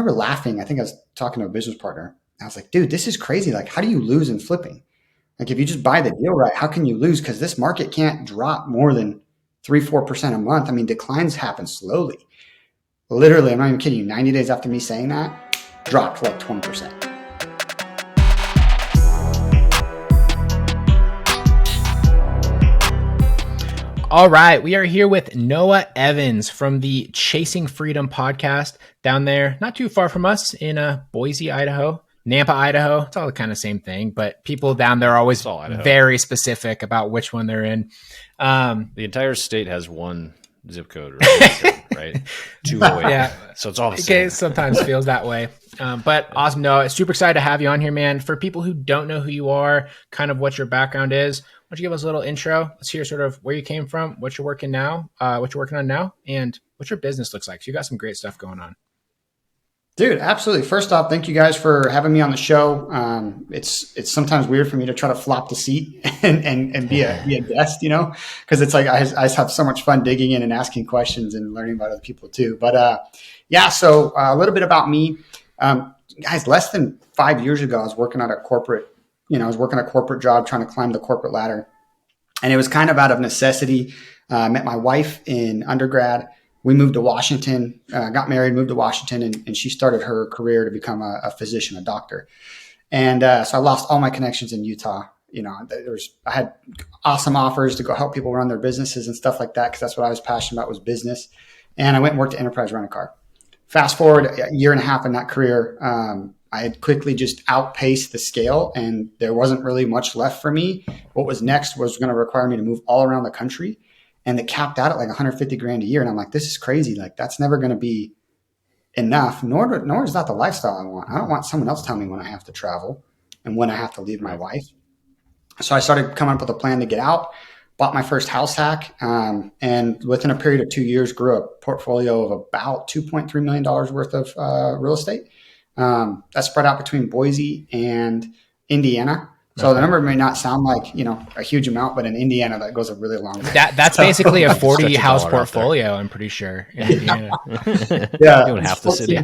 remember laughing. I think I was talking to a business partner. I was like, dude, this is crazy. Like, how do you lose in flipping? Like, if you just buy the deal right, how can you lose? Because this market can't drop more than 3-4% a month. I mean, declines happen slowly. Literally, I'm not even kidding you. 90 days after me saying that, dropped like 20%. All right, we are here with Noah Evans from the Chasing Freedom podcast down there, not too far from us in Boise, Idaho, Nampa, Idaho. It's all the kind of same thing, but people down there are always very specific about which one they're in. The entire state has one zip code, right? 208. Yeah. So it's all the same. Okay, sometimes feels that way. But awesome, Noah. Super excited to have you on here, man. For people who don't know who you are, kind of what your background is, why don't you give us a little intro? Let's hear sort of where you came from, what you're working on now, and what your business looks like. So you got some great stuff going on. Dude, absolutely. First off, thank you guys for having me on the show. It's sometimes weird for me to try to flop the seat and be a guest, because it's like I just have so much fun digging in and asking questions and learning about other people too. But so a little bit about me. Guys, less than 5 years ago, I was working at a corporate job, trying to climb the corporate ladder. And it was kind of out of necessity. I met my wife in undergrad. We moved to Washington, got married, moved to Washington, and she started her career to become a physician, a doctor. And so I lost all my connections in Utah. I had awesome offers to go help people run their businesses and stuff like that, because that's what I was passionate about, was business. And I went and worked at Enterprise Rent-A-Car. Fast forward a year and a half in that career, I had quickly just outpaced the scale, and there wasn't really much left for me. What was next was going to require me to move all around the country. And it capped out at like 150 grand a year. And I'm like, this is crazy. Like, that's never going to be enough. Nor is that the lifestyle I want. I don't want someone else telling me when I have to travel and when I have to leave my wife. So I started coming up with a plan to get out, bought my first house hack. And within a period of 2 years, grew a portfolio of about $2.3 million worth of real estate. That spread out between Boise and Indiana. So the number may not sound like, a huge amount, but in Indiana, that goes a really long way. That's basically a 40 house portfolio, I'm pretty sure. In Indiana. Yeah. Doing half the city.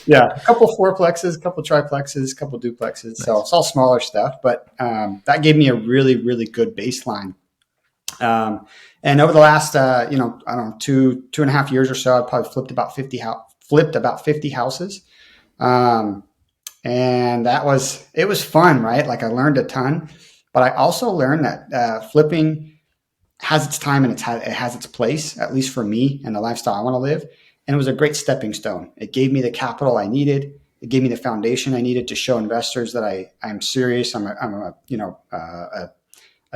Yeah. A couple fourplexes, a couple triplexes, a couple duplexes. Nice. So it's all smaller stuff, but that gave me a really, really good baseline. And over the last, 2.5 years or so, I probably flipped about 50 houses. And it was fun, right? Like, I learned a ton, but I also learned that flipping has its time and it has its place, at least for me and the lifestyle I want to live. And it was a great stepping stone. It gave me the capital I needed. It gave me the foundation I needed to show investors that I'm serious. I'm a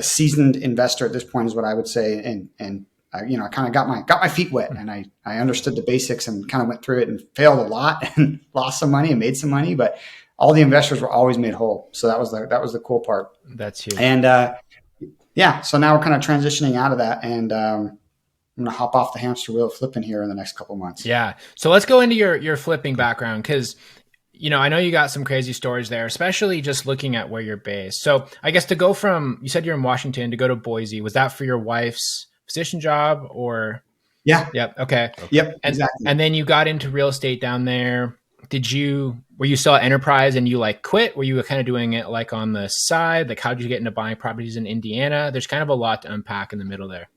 seasoned investor at this point, is what I would say. And I kind of got my feet wet, and I understood the basics and kind of went through it and failed a lot and lost some money and made some money, but all the investors were always made whole. So that was the cool part. That's huge. And so now we're kind of transitioning out of that, and I'm going to hop off the hamster wheel of flipping here in the next couple of months. Yeah. So let's go into your flipping background, because I know you got some crazy stories there, especially just looking at where you're based. So I guess to go from, you said you're in Washington, to go to Boise, was that for your wife's physician job or? Yeah. Yep. Okay. Yep. Exactly. And then you got into real estate down there. Were you still at Enterprise and you quit? Were you kind of doing it on the side? Like, how did you get into buying properties in Indiana? There's kind of a lot to unpack in the middle there.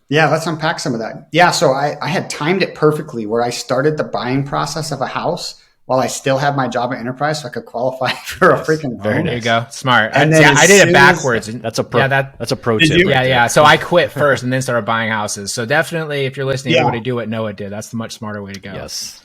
Yeah, let's unpack some of that. Yeah. So I had timed it perfectly, where I started the buying process of a house while I still had my job at Enterprise, so I could qualify for a freaking home. There you go. Smart. And then I did it backwards. That's a pro. That's a pro tip. Yeah. So I quit first and then started buying houses. So definitely, if you're listening, you want to do what Noah did. That's the much smarter way to go. Yes.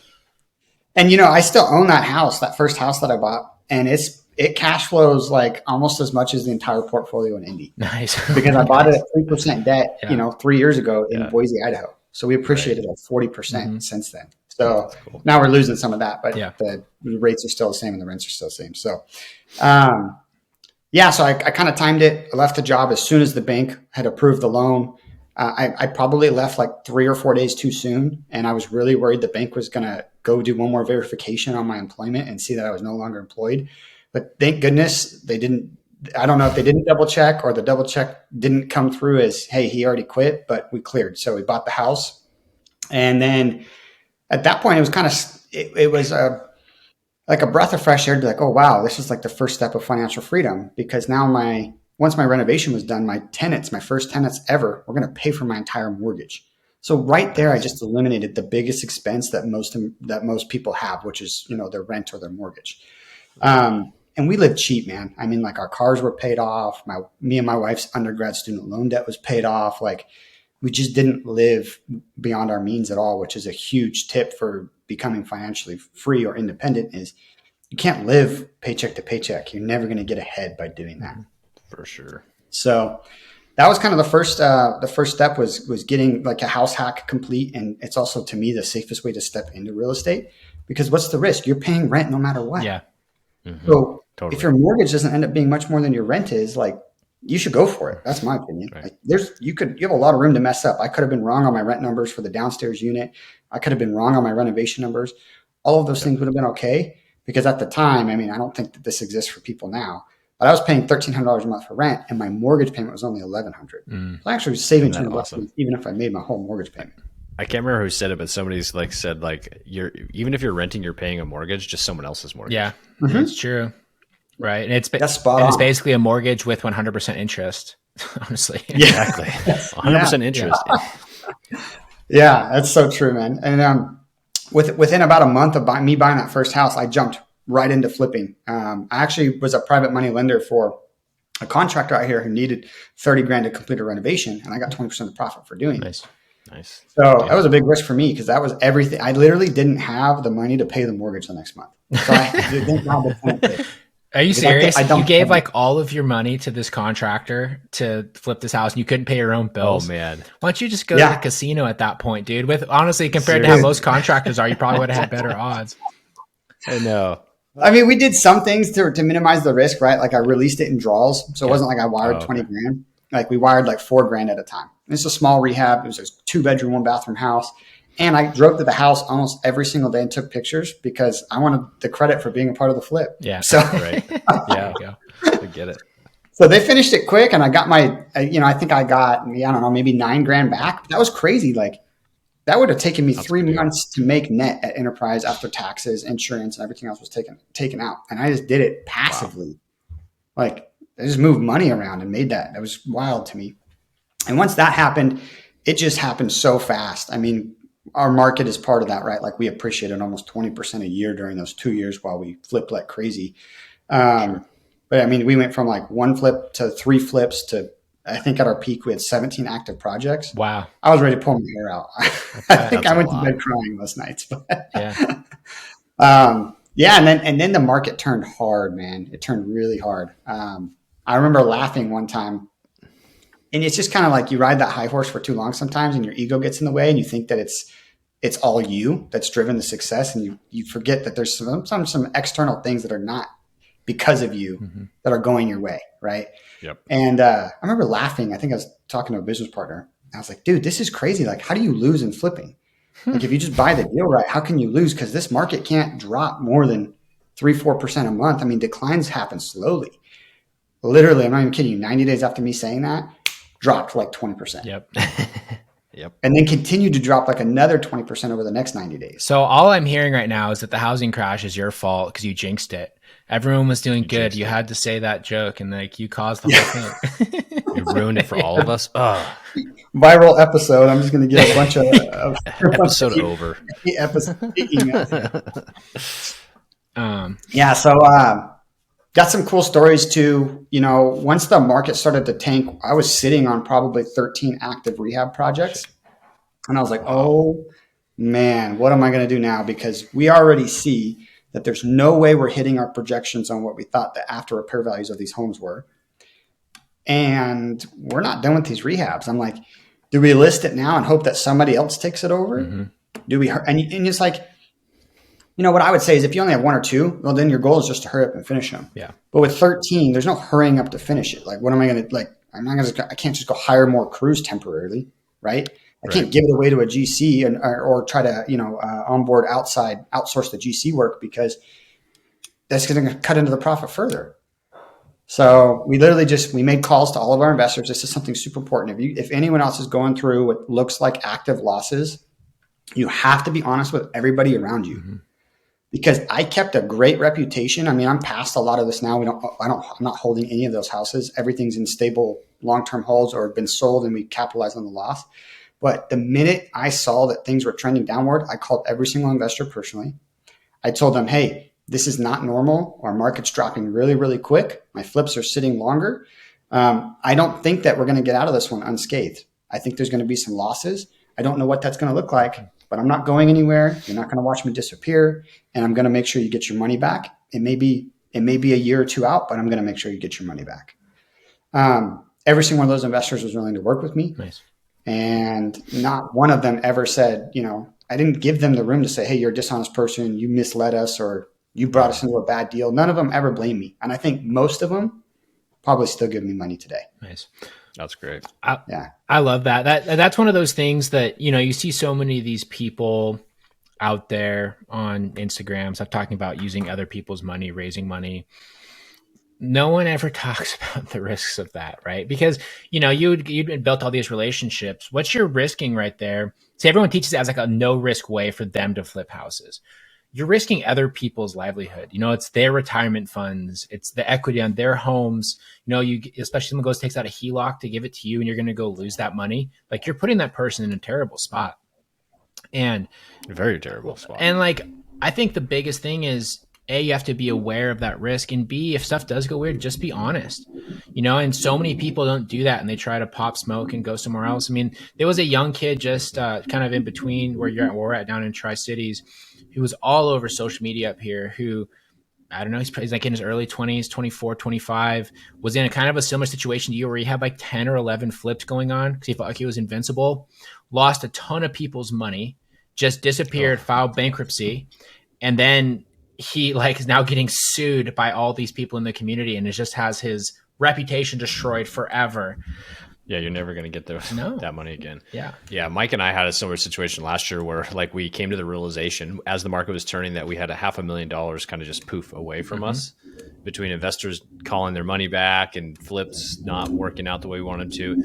And I still own that first house that I bought, and it cash flows like almost as much as the entire portfolio in Indy. Nice. Because I bought it at 3% debt, 3 years ago in Boise, Idaho. So we appreciated it at 40% since then. So now we're losing some of that, but the rates are still the same and the rents are still the same. So, so I kind of timed it. I left the job as soon as the bank had approved the loan. I probably left like 3 or 4 days too soon. And I was really worried the bank was going to go do one more verification on my employment and see that I was no longer employed. But thank goodness they didn't. I don't know if they didn't double check or the double check didn't come through as, hey, he already quit, but we cleared. So we bought the house. And then at that point, it was kind of it was like a breath of fresh air to be like, oh wow, this is like the first step of financial freedom, because now once my renovation was done, my first tenants ever, were going to pay for my entire mortgage. So right there, I just eliminated the biggest expense that most people have, which is, their rent or their mortgage. And we lived cheap, man. I mean, like our cars were paid off. Me and my wife's undergrad student loan debt was paid off. Like we just didn't live beyond our means at all, which is a huge tip for becoming financially free or independent. Is you can't live paycheck to paycheck. You're never going to get ahead by doing that. For sure. So that was kind of the first step was getting like a house hack complete. And it's also, to me, the safest way to step into real estate, because what's the risk? You're paying rent no matter what. Yeah. Mm-hmm. So totally. If your mortgage doesn't end up being much more than your rent is, like, you should go for it. That's my opinion. Right. Like, you have a lot of room to mess up. I could have been wrong on my rent numbers for the downstairs unit. I could have been wrong on my renovation numbers. All of those things would have been okay, because at the time, I mean, I don't think that this exists for people now, but I was paying $1,300 a month for rent, and my mortgage payment was only $1,100. So I actually was saving $200 even if I made my whole mortgage payment. I can't remember who said it, but somebody's like said, like, even if you're renting, you're paying a mortgage, just someone else's mortgage. Yeah, that's true. Right. And it's basically a mortgage with 100% interest, honestly. Exactly. 100% interest. Yeah, that's so true, man. And within about a month of me buying that first house, I jumped right into flipping. I actually was a private money lender for a contractor out here who needed $30,000 to complete a renovation, and I got 20% of the profit for doing it. Nice. So that was a big risk for me, because that was everything. I literally didn't have the money to pay the mortgage the next month. So I didn't have the tenant. Are you serious? You gave like all of your money to this contractor to flip this house, and you couldn't pay your own bills. Oh man! Why don't you just go to the casino at that point, dude? With honestly, compared to how most contractors are, you probably would have had better odds. I know. I mean, we did some things to minimize the risk, right? Like I released it in draws, so it wasn't like I wired $20,000. Like we wired like $4,000 at a time. It's a small rehab. It was a 2-bedroom, 1-bathroom house. And I drove to the house almost every single day and took pictures, because I wanted the credit for being a part of the flip. Yeah. So right. Yeah. I get it. So they finished it quick, and I got I think I got, I don't know, maybe $9,000 back. But that was crazy. Like that would have taken me 3 months to make net at Enterprise after taxes, insurance, and everything else was taken out. And I just did it passively. Wow. Like I just moved money around and made that. That was wild to me. And once that happened, it just happened so fast. I mean, our market is part of that, right? Like we appreciated almost 20% a year during those 2 years while we flipped like crazy. But I mean, we went from like 1 flip to 3 flips to, I think at our peak, we had 17 active projects. Wow. I was ready to pull my hair out. I think I went to bed crying most nights. But And then the market turned hard, man. It turned really hard. I remember laughing one time. And it's just kind of like you ride that high horse for too long sometimes, and your ego gets in the way, and you think that it's all you that's driven the success, and you forget that there's some external things that are not because of you that are going your way, right? Yep. And I remember laughing. I think I was talking to a business partner. I was like, dude, this is crazy. Like, how do you lose in flipping? Like, if you just buy the deal right, how can you lose? Because this market can't drop more than 3-4% a month. I mean, declines happen slowly. Literally, I'm not even kidding you. 90 days after me saying that, dropped like 20%. Yep. And then continued to drop like another 20% over the next 90 days. So all I'm hearing right now is that the housing crash is your fault because you jinxed it. Everyone was doing good. You had to say that joke, and like you caused the whole thing. You ruined it for all of us. Viral episode. I'm just going to get a bunch of episode over. So got some cool stories too. You know, once the market started to tank, I was sitting on probably 13 active rehab projects. And I was like, oh man, what am I going to do now? Because we already see that there's no way we're hitting our projections on what we thought the after repair values of these homes were. And we're not done with these rehabs. I'm like, do we list it now and hope that somebody else takes it over? Do we? And it's like, you know, what I would say is if you only have 1 or 2, well, then your goal is just to hurry up and finish them. Yeah. But with 13, there's no hurrying up to finish it. Like, what am I going to, like, I can't just go hire more crews temporarily, right? I can't give it away to a GC or try to, onboard outsource the GC work, because that's going to cut into the profit further. So we literally we made calls to all of our investors. This is something super important. If anyone else is going through what looks like active losses, you have to be honest with everybody around you. because I kept a great reputation. I mean, I'm past a lot of this now. I'm not holding any of those houses. Everything's in stable long-term holds or been sold and we capitalized on the loss. But the minute I saw that things were trending downward, I called every single investor personally. I told them, hey, this is not normal. Our market's dropping really, really quick. My flips are sitting longer. I don't think that we're going to get out of this one unscathed. I think there's going to be some losses. I don't know what that's going to look like, but I'm not going anywhere. You're not going to watch me disappear, and I'm going to make sure you get your money back. It may be a year or two out, but I'm going to make sure you get your money back. Every single one of those investors was willing to work with me. Nice. And not one of them ever said, I didn't give them the room to say, hey, you're a dishonest person, you misled us, or you brought us into a bad deal. None of them ever blamed me. And I think most of them probably still give me money today. Nice. That's great. I love that. That's one of those things that, you see so many of these people out there on Instagram stuff talking about using other people's money, raising money. No one ever talks about the risks of that, right? Because, you'd built all these relationships. What you're risking right there. See, everyone teaches it as like a no risk way for them to flip houses. You're risking other people's livelihood. It's their retirement funds. It's the equity on their homes. Especially someone takes out a HELOC to give it to you and you're going to go lose that money. Like you're putting that person in a terrible spot. And a very terrible spot. And I think the biggest thing is, A, you have to be aware of that risk, and B, if stuff does go weird, just be honest. And so many people don't do that and they try to pop smoke and go somewhere else. I mean, there was a young kid just kind of in between where we're at down in Tri-Cities, who was all over social media up here, who, I don't know, he's like in his early 20s, 24, 25, was in a kind of a similar situation to you where he had like 10 or 11 flips going on because he felt like he was invincible, lost a ton of people's money, just disappeared, filed bankruptcy, and then he is now getting sued by all these people in the community and it just has his reputation destroyed forever. Yeah, you're never going to get that money again. Yeah. Mike and I had a similar situation last year where we came to the realization as the market was turning that we had $500,000 kind of just poof away from us, between investors calling their money back and flips not working out the way we wanted to.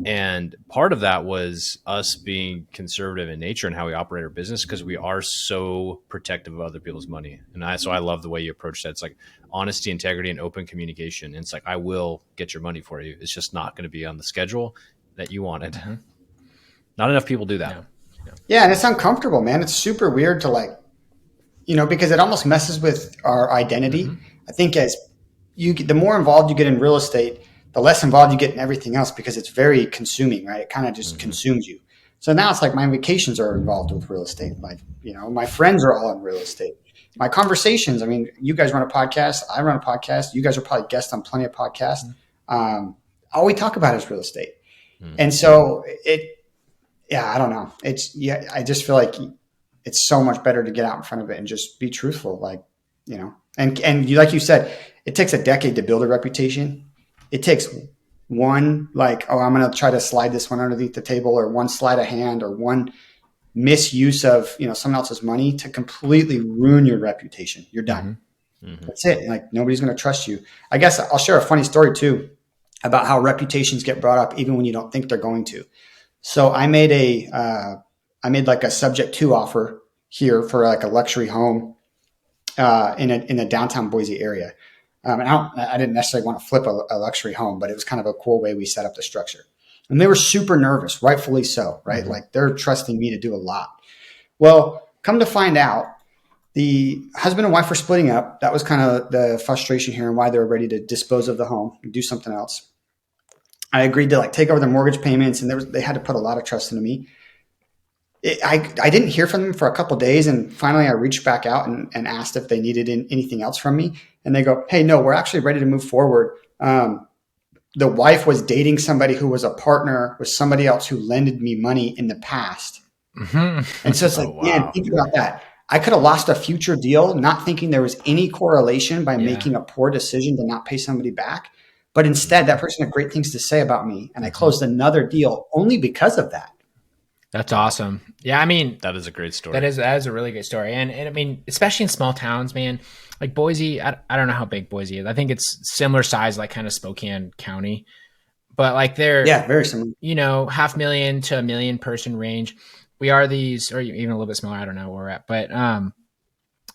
And part of that was us being conservative in nature and how we operate our business, because we are so protective of other people's money. And so I love the way you approach that. It's like honesty, integrity, and open communication. And it's like, I will get your money for you. It's just not going to be on the schedule that you wanted. Not enough people do that. No. Yeah, and it's uncomfortable, man. It's super weird to because it almost messes with our identity. I think as the more involved you get in real estate, the less involved you get in everything else, because it's very consuming, right? It kind of just consumes you. So now it's like my vacations are involved with real estate. My friends are all in real estate. My conversations, I mean, you guys run a podcast, I run a podcast. You guys are probably guests on plenty of podcasts. All we talk about is real estate. And so I don't know. I just feel like it's so much better to get out in front of it and just be truthful. And like you said, it takes a decade to build a reputation. It takes one, I'm going to try to slide this one underneath the table, or one sleight of hand, or one misuse of, someone else's money to completely ruin your reputation. You're done. That's it. Nobody's going to trust you. I guess I'll share a funny story too about how reputations get brought up even when you don't think they're going to. So I made a subject to offer here for a luxury home in a downtown Boise area. And I didn't necessarily want to flip a luxury home, but it was kind of a cool way we set up the structure. And they were super nervous, rightfully so, right? They're trusting me to do a lot. Well, come to find out, the husband and wife were splitting up. That was kind of the frustration here and why they were ready to dispose of the home and do something else. I agreed to take over their mortgage payments, and they had to put a lot of trust into me. I didn't hear from them for a couple of days, and finally I reached back out and asked if they needed anything else from me. And they go, hey, no, we're actually ready to move forward. The wife was dating somebody who was a partner with somebody else who lended me money in the past. And so it's man, think about that. I could have lost a future deal not thinking there was any correlation by making a poor decision to not pay somebody back. But instead, that person had great things to say about me. And I closed another deal only because of that. That's awesome. Yeah, I mean, that is a great story. That is a really great story. And I mean, especially in small towns, man, like Boise, I don't know how big Boise is. I think it's similar size, kind of Spokane County, but they're, very similar, 500,000 to 1 million person range. We are these, or even a little bit smaller. I don't know where we're at, but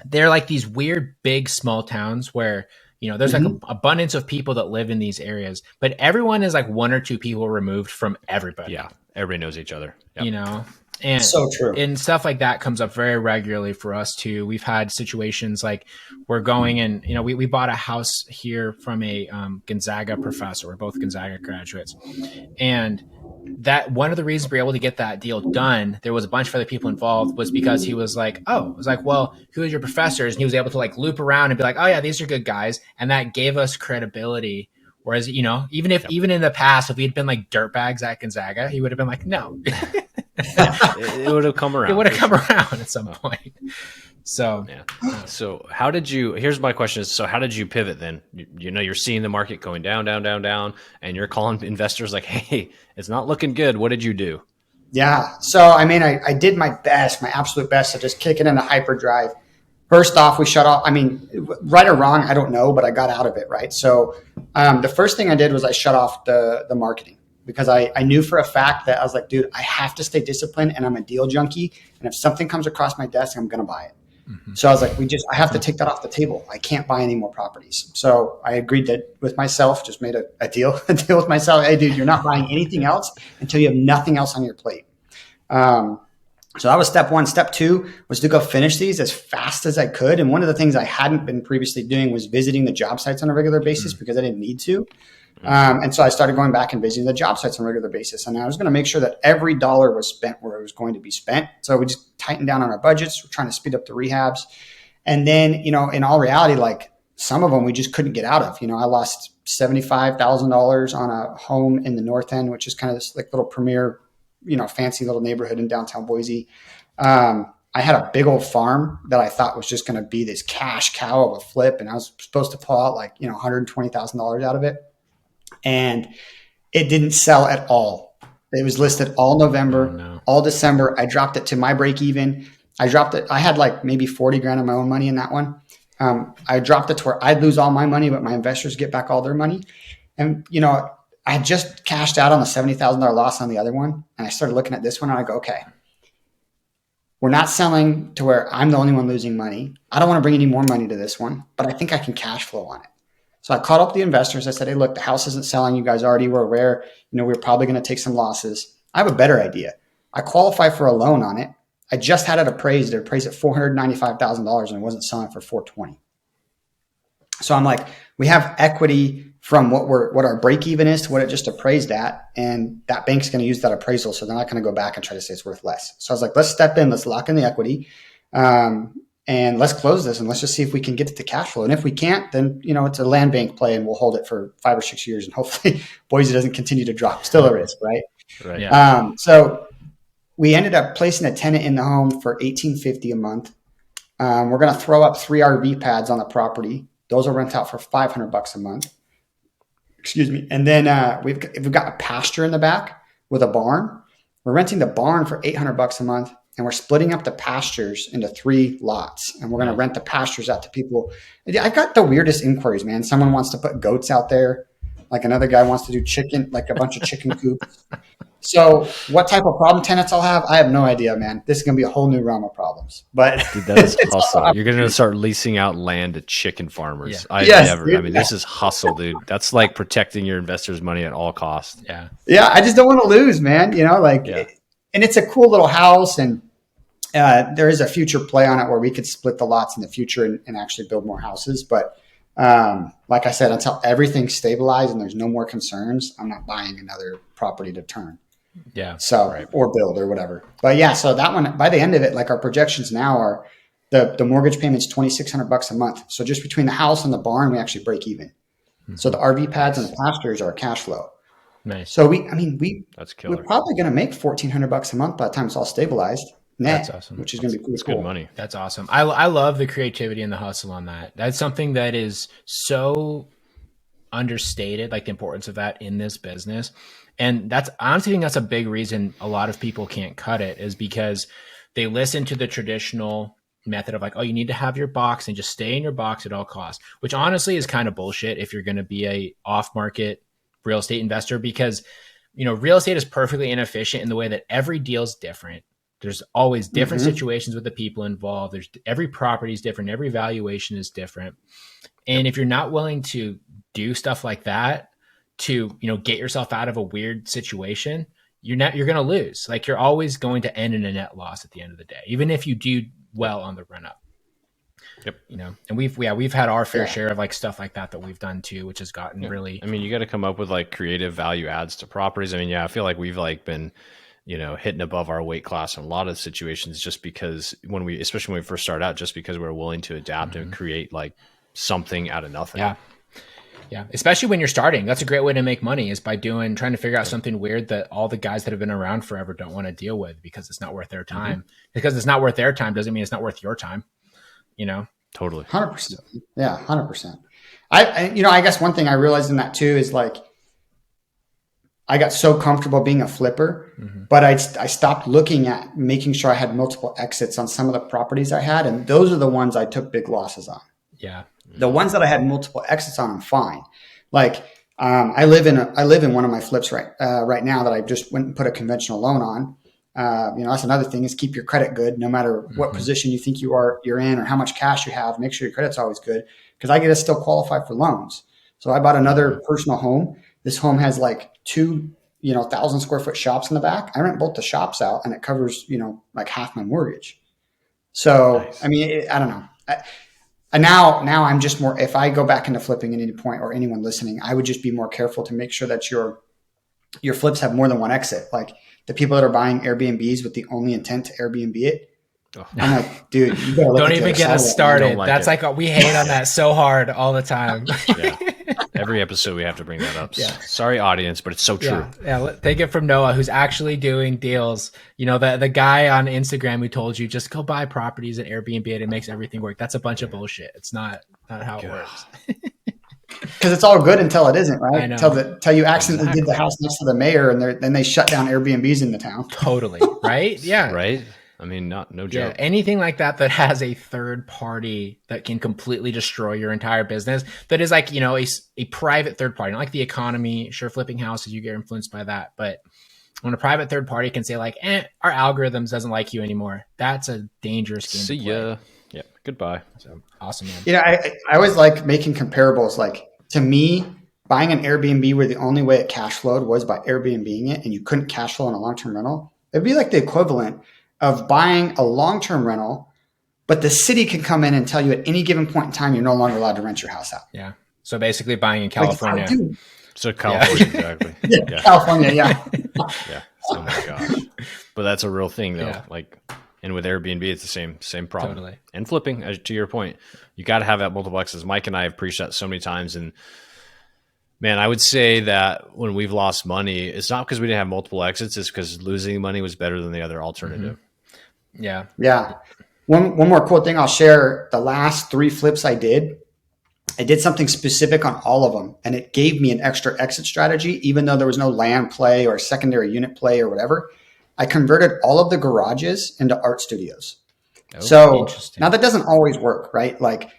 they're like these weird, big, small towns where, there's like an abundance of people that live in these areas, but everyone is like one or two people removed from everybody. Yeah. Everybody knows each other. Yep. And So true. And stuff like that comes up very regularly for us too. We've had situations like we're going and, we bought a house here from a Gonzaga professor. We're both Gonzaga graduates. And that one of the reasons we were able to get that deal done, there was a bunch of other people involved, was because he was like, oh, it was like, well, who is your professors? And he was able to like loop around and be like, oh yeah, these are good guys. And that gave us credibility. Whereas, even in the past, if we had been like dirtbags at Gonzaga, he would have been like, no. It would have come around. It would have come around at some point. So, yeah. So here's my question is, so how did you pivot then? You're seeing the market going down, down, down, down, and you're calling investors like, hey, it's not looking good. What did you do? Yeah. So, I did my best, my absolute best to just kick it into hyperdrive. First off, we shut off. Right or wrong, I don't know, but I got out of it, right? So the first thing I did was I shut off the marketing, because I knew for a fact that I was like, dude, I have to stay disciplined, and I'm a deal junkie. And if something comes across my desk, I'm going to buy it. Mm-hmm. So I was like, I have to take that off the table. I can't buy any more properties. So I agreed with myself, just made a deal with myself. Hey, dude, you're not buying anything else until you have nothing else on your plate. So that was step one. Step two was to go finish these as fast as I could. And one of the things I hadn't been previously doing was visiting the job sites on a regular basis, because I didn't need to. And so I started going back and visiting the job sites on a regular basis. And I was going to make sure that every dollar was spent where it was going to be spent. So we just tightened down on our budgets. We're trying to speed up the rehabs. And then, in all reality, like some of them we just couldn't get out of. I lost $75,000 on a home in the North End, which is kind of this like little premier, fancy little neighborhood in downtown Boise. I had a big old farm that I thought was just going to be this cash cow of a flip. And I was supposed to pull out like, $120,000 out of it. And it didn't sell at all. It was listed all November, all December. I dropped it to my break even. I dropped it. I had like maybe 40 grand of my own money in that one. I dropped it to where I'd lose all my money, but my investors get back all their money. And, I had just cashed out on the $70,000 loss on the other one. And I started looking at this one and I go, okay, we're not selling to where I'm the only one losing money. I don't want to bring any more money to this one, but I think I can cash flow on it. So I called up the investors. I said, hey, look, the house isn't selling. You guys already were aware. We're probably going to take some losses. I have a better idea. I qualify for a loan on it. I just had it appraised. It appraised at $495,000 and it wasn't selling for $420,000. So I'm like, we have equity from what our break even is to what it just appraised at. And that bank's going to use that appraisal. So they're not going to go back and try to say it's worth less. So I was like, let's step in, let's lock in the equity. And let's close this and let's just see if we can get it to cash flow. And if we can't, then, it's a land bank play and we'll hold it for 5 or 6 years. And hopefully Boise doesn't continue to drop. Still a risk, right? Right. Yeah. So we ended up placing a tenant in the home for $1,850 a month. We're going to throw up 3 RV pads on the property. Those will rent out for $500 a month. Excuse me. And then we've got a pasture in the back with a barn. We're renting the barn for $800 a month. And we're splitting up the pastures into 3 lots. And we're going to rent the pastures out to people. I've got the weirdest inquiries, man. Someone wants to put goats out there. Like another guy wants to do chicken, like a bunch of chicken coops. So what type of problem tenants I'll have, I have no idea, man. This is going to be a whole new realm of problems. But dude, that is hustle. You're going to start leasing out land to chicken farmers. Yeah. This is hustle, dude. That's like protecting your investors' money at all costs. Yeah. Yeah. I just don't want to lose, man. And it's a cool little house. And there is a future play on it where we could split the lots in the future and actually build more houses. But like I said, until everything's stabilized and there's no more concerns, I'm not buying another property to turn. Yeah. So, right. Or build or whatever. But yeah, so that one, by the end of it, like our projections now are the mortgage payment's $2,600 a month. So just between the house and the barn, we actually break even. Mm-hmm. So the RV pads and the pastures are cash flow. Nice. So we're probably going to make $1,400 a month by the time it's all stabilized. Net, that's awesome. Which is going to be pretty cool. Good money. That's awesome. I love the creativity and the hustle on that. That's something that is so understated, like the importance of that in this business. And I honestly think that's a big reason a lot of people can't cut it, is because they listen to the traditional method of like, oh, you need to have your box and just stay in your box at all costs, which honestly is kind of bullshit if you're going to be a off-market real estate investor, because real estate is perfectly inefficient in the way that every deal is different. There's always different Mm-hmm. situations with the people involved. There's every property is different. Every valuation is different. And if you're not willing to do stuff like that to, get yourself out of a weird situation, you're going to lose. Like, you're always going to end in a net loss at the end of the day, even if you do well on the run up. Yep. And we've had our fair share of like stuff like that we've done too, which has gotten really, I mean, you got to come up with like creative value adds to properties. I mean, I feel like we've like been, hitting above our weight class in a lot of situations just because especially when we first started out, just because we're willing to adapt and create like something out of nothing. Yeah. Yeah. Especially when you're starting. That's a great way to make money, is by trying to figure out something weird that all the guys that have been around forever don't want to deal with because it's not worth their time. Because it's not worth their time doesn't mean it's not worth your time. Totally. 100%. Yeah. 100%. I guess one thing I realized in that too is like, I got so comfortable being a flipper, but I stopped looking at making sure I had multiple exits on some of the properties I had. And those are the ones I took big losses on. Yeah. The ones that I had multiple exits on, I'm fine. Like, I live in one of my flips right now that I just went and put a conventional loan on. That's another thing, is keep your credit good, no matter what position you think you're in or how much cash you have. Make sure your credit's always good, because I get to still qualify for loans. So I bought another personal home. This home has like 2, 1,000 square foot shops in the back. I rent both the shops out, and it covers, like half my mortgage. So, nice. I mean, I don't know. Now I'm just more, if I go back into flipping at any point, or anyone listening, I would just be more careful to make sure that your flips have more than one exit. Like the people that are buying Airbnbs with the only intent to Airbnb it. Oh. I'm like, dude, you gotta look don't even get us started. That's like we hate on that so hard all the time. Yeah. Every episode we have to bring that up. Yeah. Sorry, audience, but it's so true. Yeah. Take it from Noah, who's actually doing deals. The guy on Instagram who told you just go buy properties at Airbnb and it makes everything work. That's a bunch of bullshit. It's not how it works. Because it's all good until it isn't, right? Until you accidentally did the house next to the mayor, and then they shut down Airbnbs in the town. Totally. Right? Yeah. Right? I mean, no joke. Yeah, anything like that has a third party that can completely destroy your entire business. That is like, a private third party, not like the economy. Sure, flipping houses, you get influenced by that. But when a private third party can say like, our algorithms doesn't like you anymore, that's a dangerous game. See ya. Yeah. Goodbye. So awesome, man. I always like making comparables. Like, to me, buying an Airbnb where the only way it cash flowed was by Airbnb-ing it, and you couldn't cash flow on a long-term rental, it'd be like the equivalent of buying a long-term rental, but the city can come in and tell you at any given point in time you're no longer allowed to rent your house out. Yeah. So basically buying in California. So California, exactly. Yeah. California, yeah. Yeah. Oh my gosh. But that's a real thing though. Yeah. Like, and with Airbnb, it's the same problem. Totally. And flipping, to your point, you got to have that multiple exits. Mike and I have preached that so many times, and man, I would say that when we've lost money, it's not because we didn't have multiple exits. It's because losing money was better than the other alternative. Yeah. Yeah. One more cool thing I'll share. The last 3 flips I did something specific on all of them, and it gave me an extra exit strategy, even though there was no land play or secondary unit play or whatever. I converted all of the garages into art studios. Oh, so now that doesn't always work, right? Like,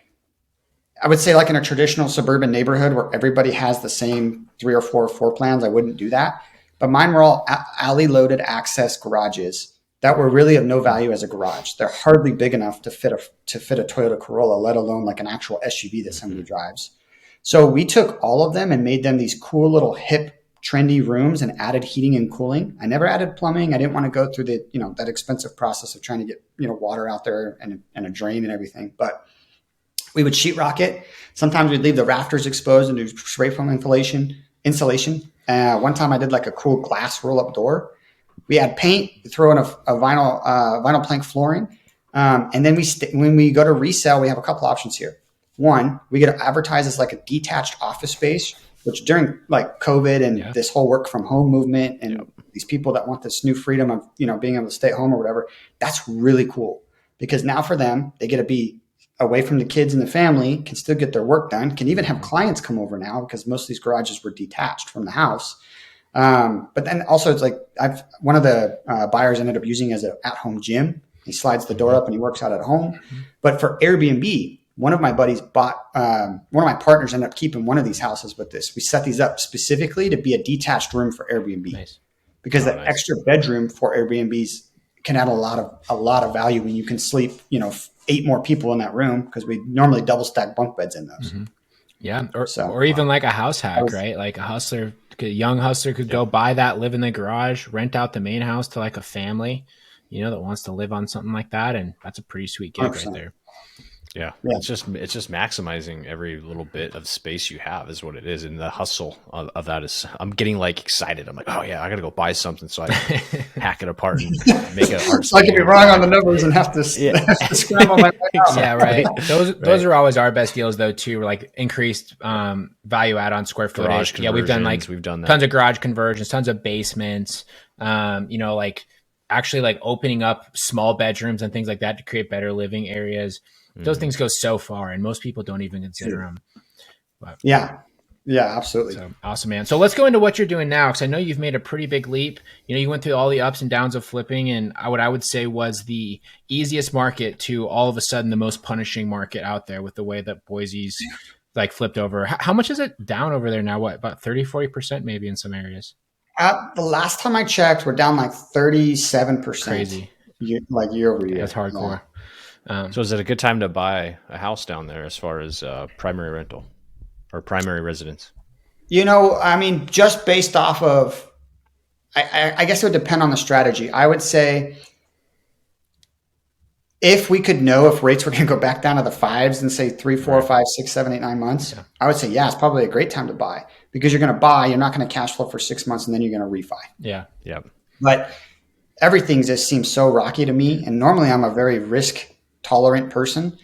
I would say like in a traditional suburban neighborhood where everybody has the same 3 or 4 floor plans, I wouldn't do that. But mine were all alley loaded access garages that were really of no value as a garage. They're hardly big enough to fit a Toyota Corolla, let alone like an actual SUV that somebody drives. So we took all of them and made them these cool little hip, trendy rooms and added heating and cooling. I never added plumbing. I didn't want to go through that expensive process of trying to get, water out there and a drain and everything. But we would sheetrock it. Sometimes we'd leave the rafters exposed and do spray foam insulation. One time I did like a cool glass roll up door. We add paint, throw in a vinyl plank flooring. And then when we go to resell, we have a couple options here. One, we get to advertise as like a detached office space, which during like COVID and this whole work from home movement and these people that want this new freedom of, being able to stay at home or whatever, that's really cool, because now for them, they get to be away from the kids and the family, can still get their work done, can even have clients come over now because most of these garages were detached from the house. But then also it's like one of the buyers ended up using as an at-home gym. He slides the door up and he works out at home. But for Airbnb, one of my buddies one of my partners ended up keeping one of these houses with this. We set these up specifically to be a detached room for Airbnb. Nice. Because that extra bedroom for Airbnbs can add a lot of value when you can sleep, 8 more people in that room, because we normally double stack bunk beds in those. Mm-hmm. Yeah. So, Or even like a house hack, right? Like a young hustler could go buy that, live in the garage, rent out the main house to like a family, that wants to live on something like that. And that's a pretty sweet gig 100%. right there. Yeah. It's just maximizing every little bit of space you have is what it is. And the hustle of that is, I'm getting like excited. I'm like, oh yeah, I got to go buy something so I can hack it apart and make an art. So I could be wrong on the numbers and have to scramble my way out. Yeah, right. Those are always our best deals though too. Like increased value add on square footage. Yeah, we've done that. Tons of garage conversions, tons of basements. Like actually like opening up small bedrooms and things like that to create better living areas. Those things go so far, and most people don't even consider them. But, yeah, absolutely. So, awesome, man. So let's go into what you're doing now, because I know you've made a pretty big leap. You went through all the ups and downs of flipping, and what I would say was the easiest market to all of a sudden the most punishing market out there, with the way that Boise's like flipped over. How much is it down over there now? What, about 30-40% maybe in some areas? The last time I checked, we're down like 37%. Crazy. Year over year. That's hardcore. Yeah. So is it a good time to buy a house down there as far as primary rental or primary residence? Just based off of, I guess it would depend on the strategy. I would say if we could know if rates were going to go back down to the 5s and say 3, 4, 5, 6, 7, 8, 9 months, I would say, it's probably a great time to buy, because you're going to buy, you're not going to cash flow for 6 months, and then you're going to refi. Yeah. But everything just seems so rocky to me. And normally I'm a very risk tolerant person,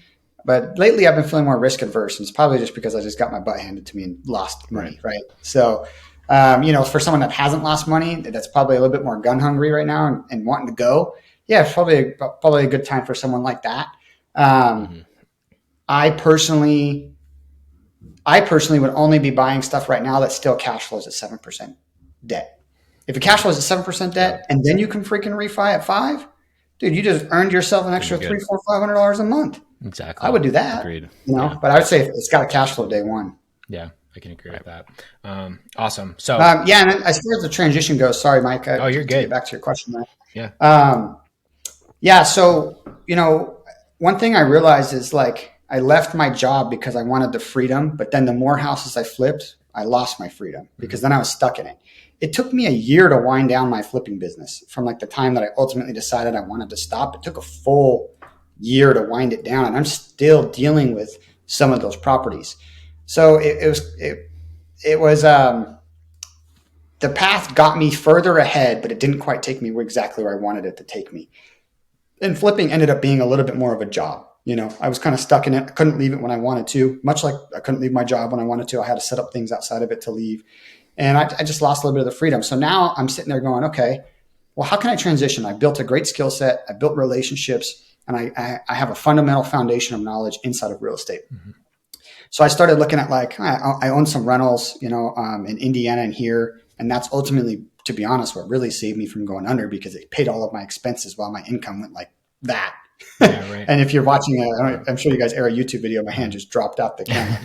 but lately I've been feeling more risk adverse, and it's probably just because I just got my butt handed to me and lost money. Right. So, for someone that hasn't lost money, that's probably a little bit more gun hungry right now and wanting to go. Yeah, it's probably a good time for someone like that. I personally would only be buying stuff right now that still cash flows at 7% debt. If it cash flows at 7% debt and then you can freaking refi at 5%, dude, you just earned yourself an extra $300, $400, $500 a month. Exactly. I would do that. Agreed. But I would say it's got a cash flow day one. Yeah, I can agree with that. Awesome. So and then as far as the transition goes, sorry, Mike. You're good. To get back to your question, there. Yeah. So one thing I realized is like I left my job because I wanted the freedom, but then the more houses I flipped, I lost my freedom because then I was stuck in it. It took me a year to wind down my flipping business from like the time that I ultimately decided I wanted to stop. It took a full year to wind it down, and I'm still dealing with some of those properties. So it was the path got me further ahead, but it didn't quite take me exactly where I wanted it to take me. And flipping ended up being a little bit more of a job. I was kind of stuck in it. I couldn't leave it when I wanted to, much like I couldn't leave my job when I wanted to. I had to set up things outside of it to leave. And I just lost a little bit of the freedom. So now I'm sitting there going, okay, well, how can I transition? I built a great skill set. I built relationships, and I have a fundamental foundation of knowledge inside of real estate. Mm-hmm. So I started looking at I own some rentals, in Indiana and here. And that's ultimately, to be honest, what really saved me from going under, because it paid all of my expenses while my income went like that. Yeah, right. And if you're watching, I'm sure you guys air a YouTube video, my hand just dropped out the camera.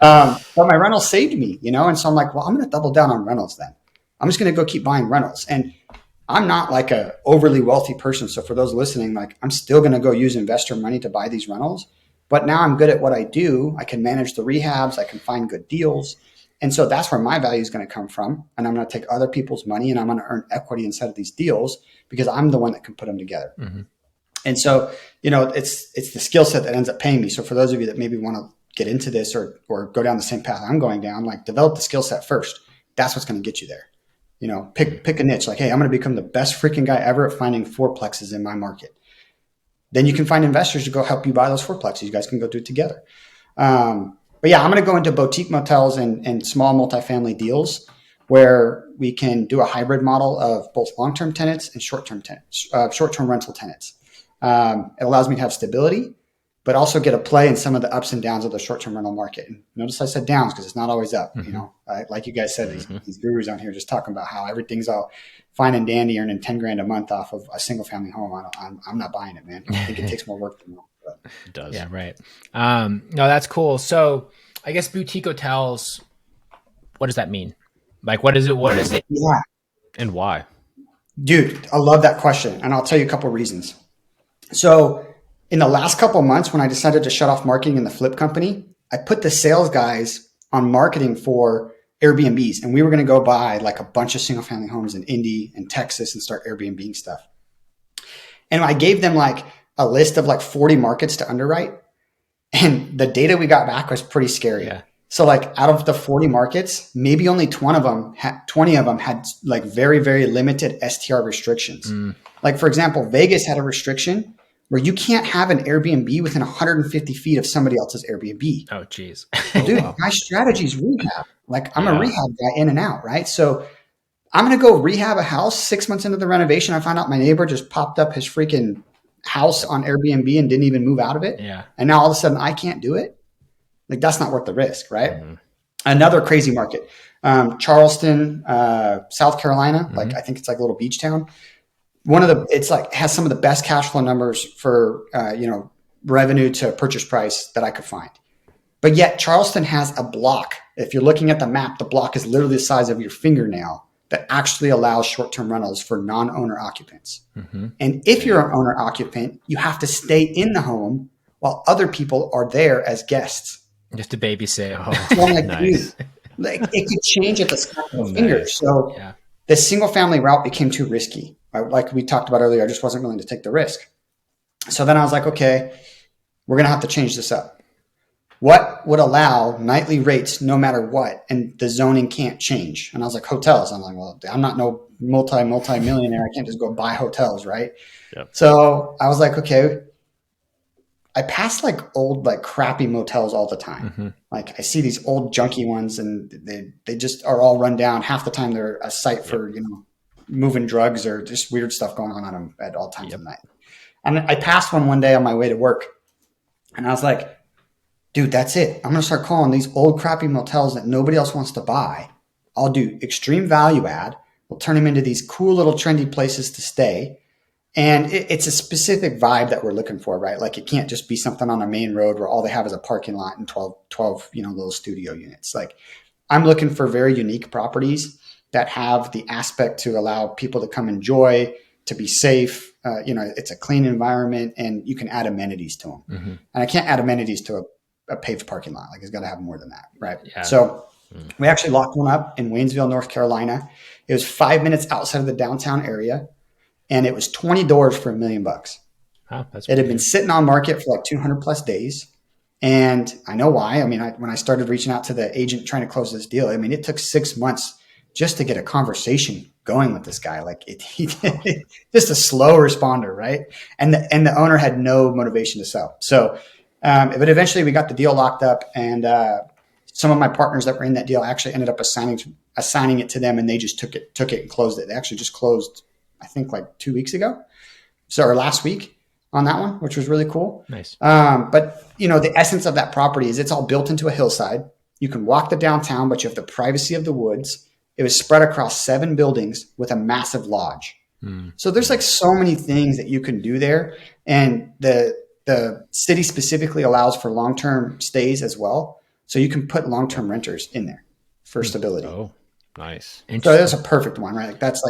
But my rentals saved me, and so I'm like, well, I'm going to double down on rentals then. I'm just going to go keep buying rentals. And I'm not like a overly wealthy person. So for those listening, I'm still going to go use investor money to buy these rentals. But now I'm good at what I do. I can manage the rehabs. I can find good deals. And so that's where my value is going to come from. And I'm going to take other people's money and I'm going to earn equity inside of these deals because I'm the one that can put them together. Mm-hmm. And so, it's the skill set that ends up paying me. So for those of you that maybe want to get into this or go down the same path I'm going down, develop the skill set first. That's what's going to get you there. Pick a niche. Hey, I'm going to become the best freaking guy ever at finding fourplexes in my market. Then you can find investors to go help you buy those fourplexes. You guys can go do it together. But yeah, I'm going to go into boutique motels and small multifamily deals where we can do a hybrid model of both long-term tenants and short-term rental tenants. It allows me to have stability, but also get a play in some of the ups and downs of the short-term rental market. And notice I said downs because it's not always up. Mm-hmm. Like you guys said, these gurus on here just talking about how everything's all fine and dandy, earning $10,000 a month off of a single-family home. I'm not buying it, man. I think it takes more work than that. But it does. Yeah, right. No, that's cool. So I guess boutique hotels, what does that mean? What is it? Yeah. And why? Dude, I love that question. And I'll tell you a couple of reasons. So in the last couple of months, when I decided to shut off marketing in the flip company, I put the sales guys on marketing for Airbnbs. And we were going to go buy like a bunch of single family homes in Indy and Texas and start Airbnb stuff. And I gave them like a list of like 40 markets to underwrite. And the data we got back was pretty scary. Yeah. So like out of the 40 markets, maybe only 20 of them had like very, very limited STR restrictions. Like for example, Vegas had a restriction where you can't have an Airbnb within 150 feet of somebody else's Airbnb. Oh, geez. Dude, my strategy is rehab. Like I'm a rehab guy in and out, right? So I'm going to go rehab a house 6 months into the renovation. I found out my neighbor just popped up his freaking house on Airbnb and didn't even move out of it. Yeah. And now all of a sudden I can't do it. Like that's not worth the risk, right? Another crazy market, Charleston, South Carolina. Like I think it's like a little beach town. It's like has some of the best cash flow numbers for revenue to purchase price that I could find. But yet Charleston has a block. If you're looking at the map, the block is literally the size of your fingernail that actually allows short-term rentals for non-owner occupants. And if you're an owner occupant, you have to stay in the home while other people are there as guests. Just to babysit. So I'm like, nice. Dude, like it could change at the snap of a finger. Nice. So the single family route became too risky. Like we talked about earlier, I just wasn't willing to take the risk. So then I was like, okay, we're going to have to change this up. What would allow nightly rates no matter what? And the zoning can't change. And I was like, hotels. I'm like, well, I'm not no multi-millionaire. I can't just go buy hotels, right? Yep. So I was like, okay. I pass like old, like crappy motels all the time. Like I see these old junky ones and they just are all run down. Half the time they're a site for, moving drugs or just weird stuff going on them at all times of the night. And I passed one day on my way to work and I was like, dude, that's it. I'm going to start calling these old crappy motels that nobody else wants to buy. I'll do extreme value add. We'll turn them into these cool little trendy places to stay. And it's a specific vibe that we're looking for, right? Like it can't just be something on a main road where all they have is a parking lot and 12 little studio units. Like I'm looking for very unique properties that have the aspect to allow people to come enjoy, to be safe. It's a clean environment and you can add amenities to them. And I can't add amenities to a paved parking lot. Like it's got to have more than that, right? Yeah. So we actually locked one up in Waynesville, North Carolina. It was 5 minutes outside of the downtown area. And it was 20 doors for $1 million. Wow, it had been sitting on market for like 200 plus days. And I know why. I mean, when I started reaching out to the agent trying to close this deal, I mean, it took 6 months just to get a conversation going with this guy. Like he just a slow responder, right? And the owner had no motivation to sell. So, but eventually we got the deal locked up and some of my partners that were in that deal actually ended up assigning it to them and they just took it and closed it. They actually just closed I think like 2 weeks ago. Or last week on that one, which was really cool. Nice. But the essence of that property is it's all built into a hillside. You can walk the downtown, but you have the privacy of the woods. It was spread across 7 buildings with a massive lodge. So there's like so many things that you can do there. And the city specifically allows for long-term stays as well. So you can put long-term renters in there for stability. Oh, nice. So that's a perfect one, right? Like that's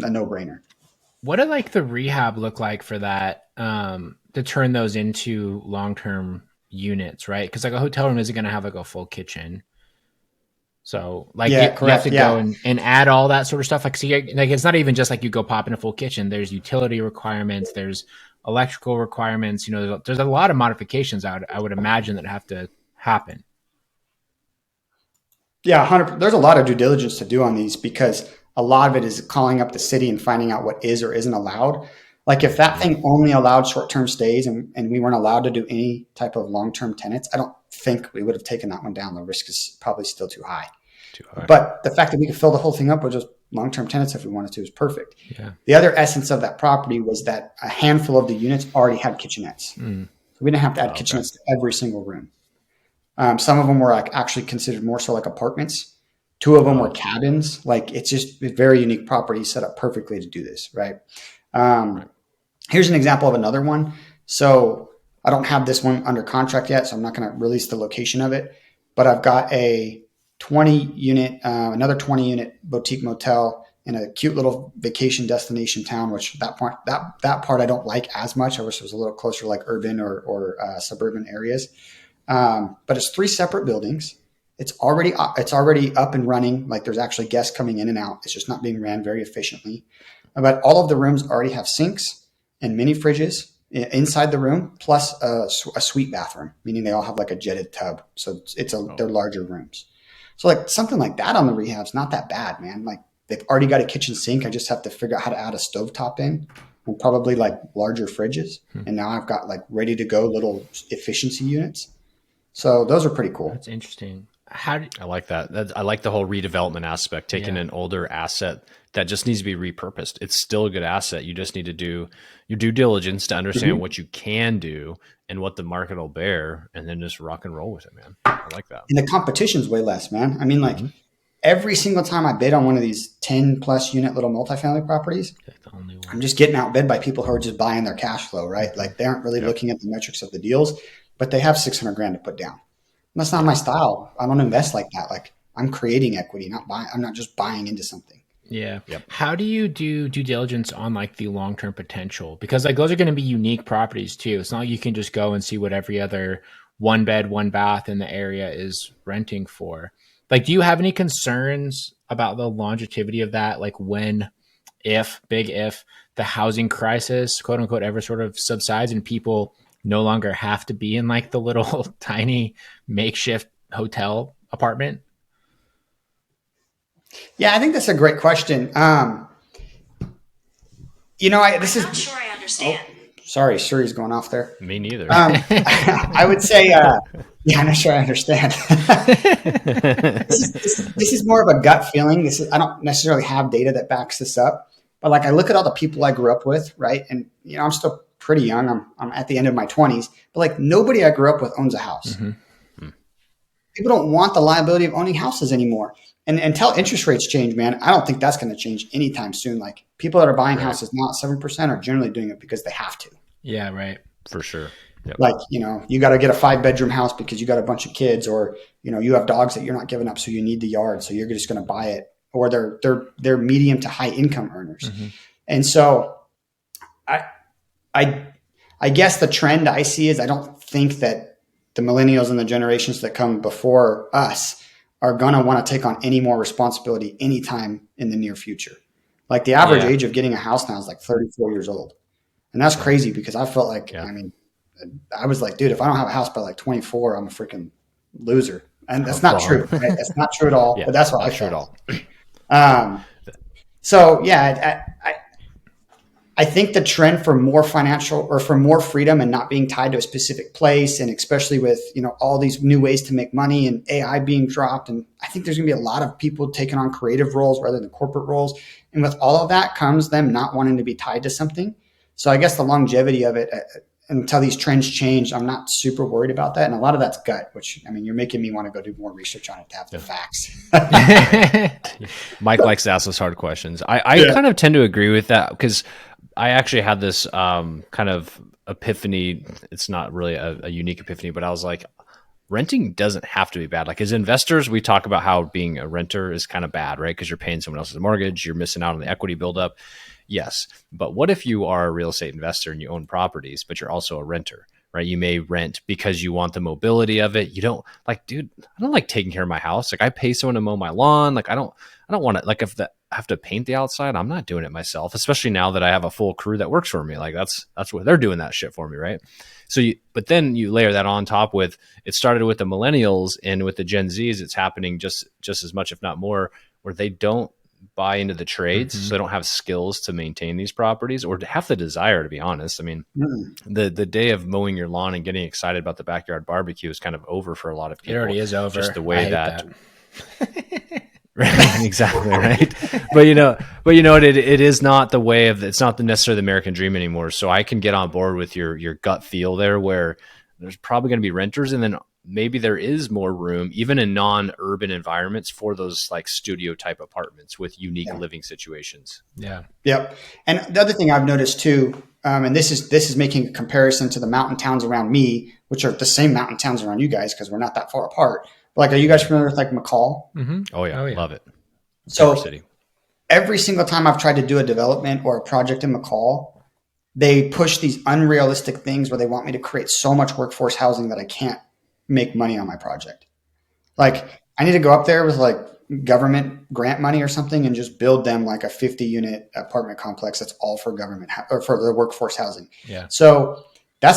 a no-brainer. What did like the rehab look like for that to turn those into long-term units, right? Because like a hotel room isn't going to have like a full kitchen. So like you have to go and add all that sort of stuff. Like, so like it's not even just like you go pop in a full kitchen. There's utility requirements. There's electrical requirements. There's a lot of modifications I would imagine that have to happen. Yeah, 100%. There's a lot of due diligence to do on these because a lot of it is calling up the city and finding out what is or isn't allowed. Like if that thing only allowed short-term stays and we weren't allowed to do any type of long-term tenants, I don't think we would have taken that one down. The risk is probably still too high. But the fact that we could fill the whole thing up with just long-term tenants if we wanted to is perfect. Yeah. The other essence of that property was that a handful of the units already had kitchenettes. So we didn't have to add kitchenettes to every single room. Some of them were like actually considered more so like apartments. 2 of them were cabins. Like it's just a very unique property set up perfectly to do this, right? Here's an example of another one. So I don't have this one under contract yet, so I'm not going to release the location of it. But I've got a another 20 unit boutique motel in a cute little vacation destination town, which that part I don't like as much. I wish it was a little closer, like urban or suburban areas. But it's 3 separate buildings. It's already up and running. Like there's actually guests coming in and out. It's just not being ran very efficiently. But all of the rooms already have sinks and mini fridges inside the room, plus a suite bathroom, meaning they all have like a jetted tub. So they're larger rooms. So like something like that on the rehab's not that bad, man. Like they've already got a kitchen sink. I just have to figure out how to add a stovetop in and probably like larger fridges. And now I've got like ready to go little efficiency units. So those are pretty cool. That's interesting. I like that. I like the whole redevelopment aspect, taking an older asset that just needs to be repurposed. It's still a good asset. You just need to do your due diligence to understand what you can do and what the market will bear, and then just rock and roll with it, man. I like that. And the competition's way less, man. I mean, like every single time I bid on one of these 10 plus unit little multifamily properties, I'm just getting outbid by people who are just buying their cash flow, right? Like they aren't really looking at the metrics of the deals, but they have 600 grand to put down. And that's not my style. I don't invest like that. Like I'm creating equity, not buying. I'm not just buying into something. Yeah. Yep. How do you do due diligence on like the long-term potential? Because like those are going to be unique properties too. It's not like you can just go and see what every other 1 bed, 1 bath in the area is renting for. Like, do you have any concerns about the longevity of that? Like if the housing crisis, quote unquote, ever sort of subsides and people no longer have to be in like the little tiny makeshift hotel apartment? Yeah, I think that's a great question. I'm not sure I understand. Oh, sorry, Suri's going off there. Me neither. I would say, I'm not sure I understand. This is more of a gut feeling. I don't necessarily have data that backs this up, but like I look at all the people I grew up with, right? And I'm still pretty young. I'm at the end of my 20s, but like nobody I grew up with owns a house. People don't want the liability of owning houses anymore. And until interest rates change, man, I don't think that's going to change anytime soon. Like people that are buying houses now at 7% are generally doing it because they have to. Yeah, right. For sure. Yep. Like, you got to get a 5-bedroom house because you got a bunch of kids, or, you have dogs that you're not giving up. So you need the yard. So you're just going to buy it, or they're medium to high income earners. And so I guess the trend I see is I don't think that the millennials and the generations that come before us are going to want to take on any more responsibility anytime in the near future. Like the average age of getting a house now is like 34 years old. And that's crazy because I felt like, I was like, dude, if I don't have a house by like 24, I'm a freaking loser. And that's not true. Right? That's not true at all, but that's what I felt. So yeah, I think the trend for more financial or for more freedom and not being tied to a specific place, and especially with, all these new ways to make money and AI being dropped. And I think there's gonna be a lot of people taking on creative roles rather than corporate roles. And with all of that comes them not wanting to be tied to something. So I guess the longevity of it until these trends change, I'm not super worried about that. And a lot of that's gut, which, you're making me want to go do more research on it to have the facts. Mike likes to ask us hard questions. I kind of tend to agree with that because I actually had this kind of epiphany. It's not really a unique epiphany, but I was like, renting doesn't have to be bad. Like as investors, we talk about how being a renter is kind of bad, right? Because you're paying someone else's mortgage, you're missing out on the equity buildup. Yes. But what if you are a real estate investor and you own properties, but you're also a renter, right? You may rent because you want the mobility of it. You don't like, dude, I don't like taking care of my house. Like I pay someone to mow my lawn. Like I don't want to, like if I have to paint the outside, I'm not doing it myself, especially now that I have a full crew that works for me. Like that's what they're doing that shit for me. Right. So but then you layer that on top with, it started with the millennials and with the Gen Zs, it's happening just as much, if not more, where they don't buy into the trades. So they don't have skills to maintain these properties or to have the desire, to be honest. I mean, the day of mowing your lawn and getting excited about the backyard barbecue is kind of over for a lot of people. It already is over. Just the way that. Right, exactly. Right. But you know what, it is not the way of, it's not necessarily the American dream anymore. So I can get on board with your gut feel there, where there's probably going to be renters, and then maybe there is more room, even in non-urban environments, for those like studio type apartments with unique living situations. Yeah. Yep. And the other thing I've noticed too, and this is making a comparison to the mountain towns around me, which are the same mountain towns around you guys because we're not that far apart. Like, are you guys familiar with like McCall? Oh yeah, love it. So City. every single time I've tried to do a development or a project in McCall, they push these unrealistic things where they want me to create so much workforce housing that I can't make money on my project. Like I need to go up there with like government grant money or something and just build them like a 50 unit apartment complex that's all for government or for the workforce housing. Yeah. So that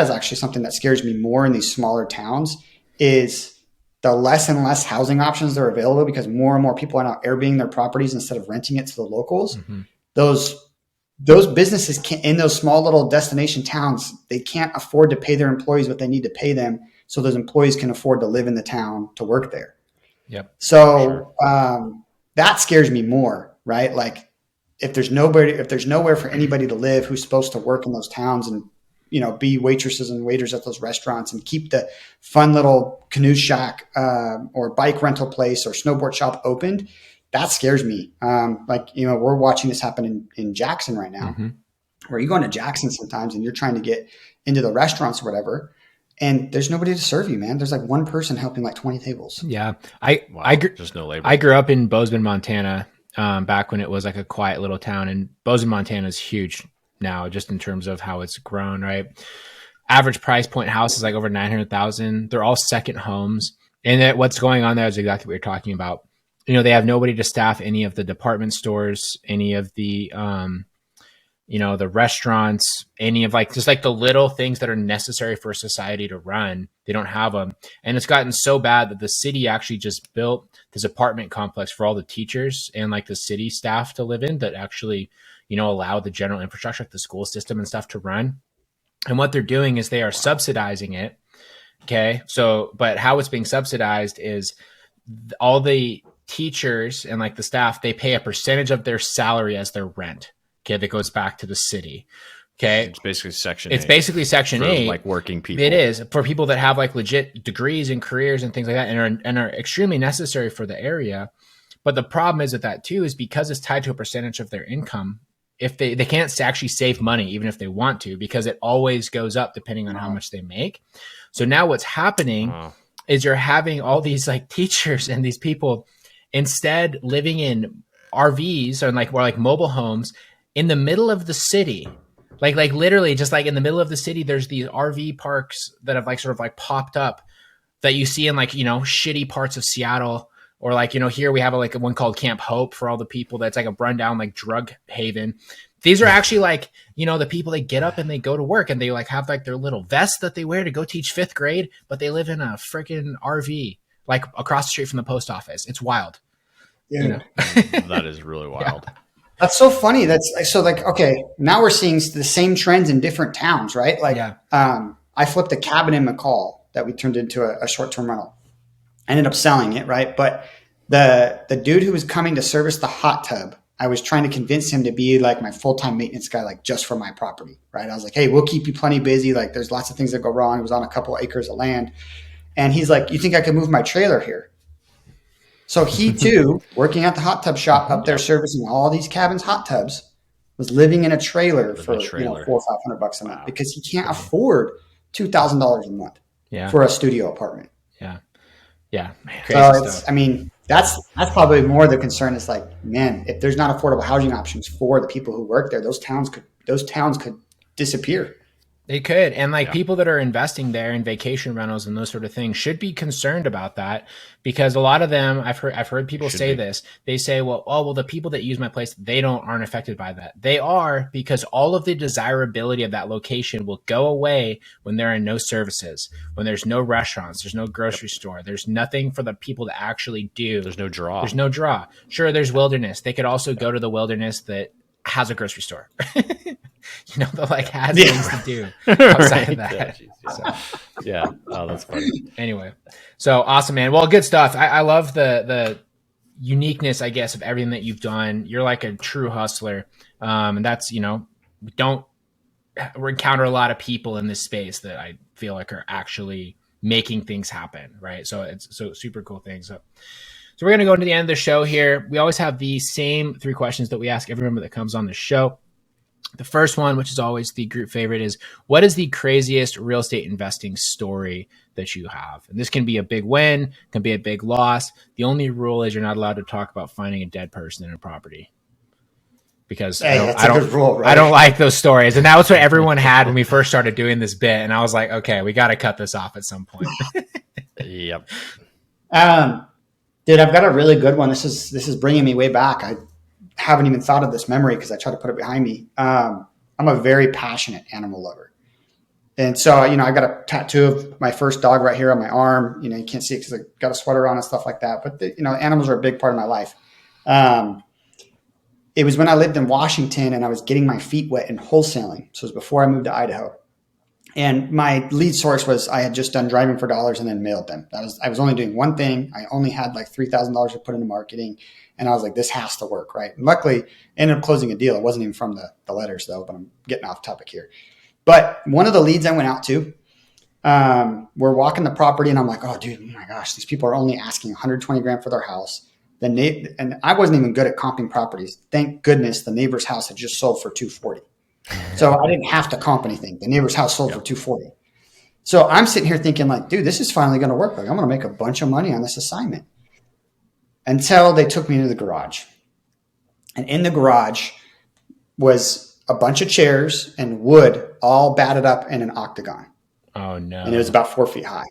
is actually something that scares me more in these smaller towns is the less and less housing options that are available because more and more people are now Airbnb their properties instead of renting it to the locals. Mm-hmm. Those businesses can't, in those small little destination towns, they can't afford to pay their employees what they need to pay them. So those employees can afford to live in the town to work there. Yep. So that scares me more, right? Like if there's nowhere for anybody to live who's supposed to work in those towns and, be waitresses and waiters at those restaurants and keep the fun little canoe shack or bike rental place or snowboard shop opened, that scares me. We're watching this happen in Jackson right now, mm-hmm. where you go into Jackson sometimes and you're trying to get into the restaurants or whatever. And there's nobody to serve you, man. There's like one person helping like 20 tables. Yeah. There's no labor. I grew up in Bozeman, Montana, back when it was like a quiet little town, and Bozeman, Montana is huge now just in terms of how it's grown, right? Average price point house is like over 900,000. They're all second homes. And what's going on there is exactly what you're talking about. They have nobody to staff any of the department stores, any of the, the restaurants, any of like, just like the little things that are necessary for society to run. They don't have them. And it's gotten so bad that the city actually just built this apartment complex for all the teachers and like the city staff to live in that actually, allow the general infrastructure, like the school system and stuff to run. And what they're doing is they are subsidizing it. Okay. So, but how it's being subsidized is all the teachers and like the staff, they pay a percentage of their salary as their rent. Okay. That goes back to the city. Okay. It's basically Section 8. It's basically Section 8. Like working people. It is for people that have like legit degrees and careers and things like that and are extremely necessary for the area. But the problem is with that too, is because it's tied to a percentage of their income. If they can't actually save money, even if they want to, because it always goes up depending on how much they make. So now what's happening is you're having all these like teachers and these people instead living in RVs or like mobile homes in the middle of the city. Like literally just like in the middle of the city, there's these RV parks that have like sort of like popped up that you see in like, shitty parts of Seattle. Or like, here we have like one called Camp Hope for all the people that's like a rundown like drug haven. These are actually like, the people that get up and they go to work and they like have like their little vest that they wear to go teach 5th grade, but they live in a freaking RV like across the street from the post office. It's wild. Yeah. That is really wild. Yeah. That's so funny. That's so like, okay, now we're seeing the same trends in different towns, right? Like, I flipped a cabin in McCall that we turned into a short-term rental. I ended up selling it, right? But the dude who was coming to service the hot tub, I was trying to convince him to be like my full-time maintenance guy, like just for my property, right? I was like, hey, we'll keep you plenty busy. Like there's lots of things that go wrong. It was on a couple acres of land. And he's like, you think I could move my trailer here? So he too, working at the hot tub shop up there, servicing all these cabins, hot tubs, was living in a trailer for $400 or $500 a month because he can't afford $2,000 a month for a studio apartment. Yeah. So that's probably more the concern is like, man, if there's not affordable housing options for the people who work there, those towns could disappear. They could. And like people that are investing there in vacation rentals and those sort of things should be concerned about that because a lot of them, I've heard people say this. They say, well, the people that use my place, they aren't affected by that. They are, because all of the desirability of that location will go away when there are no services, when there's no restaurants, there's no grocery store, there's nothing for the people to actually do. There's no draw. Sure, there's wilderness. They could also go to the wilderness that has a grocery store. That like has things to do outside of that. Oh, that's funny. Anyway, so awesome, man. Well, good stuff. I love the uniqueness, I guess, of everything that you've done. You're like a true hustler. And that's, we encounter a lot of people in this space that I feel like are actually making things happen. Right. So it's super cool things. So we're going to go into the end of the show here. We always have the same 3 questions that we ask every member that comes on the show. The first one, which is always the group favorite, is what is the craziest real estate investing story that you have? And this can be a big win, can be a big loss. The only rule is you're not allowed to talk about finding a dead person in a property, because Hey, that's a good rule, right? I don't like those stories. And that was what everyone had when we first started doing this bit. And I was like, okay, we got to cut this off at some point. Yep. Dude, I've got a really good one. This is bringing me way back. I haven't even thought of this memory because I try to put it behind me. I'm a very passionate animal lover. And so, I got a tattoo of my first dog right here on my arm. You can't see it because I got a sweater on and stuff like that. But, animals are a big part of my life. It was when I lived in Washington and I was getting my feet wet in wholesaling. So it was before I moved to Idaho. And my lead source was I had just done driving for dollars and then mailed them. I was only doing one thing. I only had like $3,000 to put into marketing. And I was like, this has to work, right? And luckily, I ended up closing a deal. It wasn't even from the letters, though, but I'm getting off topic here. But one of the leads I went out to, we're walking the property, and I'm like, oh, dude, oh my gosh, these people are only asking 120 grand for their house. And I wasn't even good at comping properties. Thank goodness the neighbor's house had just sold for 240. So I didn't have to comp anything. The neighbor's house sold for 240. So I'm sitting here thinking like, dude, this is finally going to work. Like I'm going to make a bunch of money on this assignment. Until they took me into the garage. And in the garage was a bunch of chairs and wood all batted up in an octagon. Oh no. And it was about 4 feet high.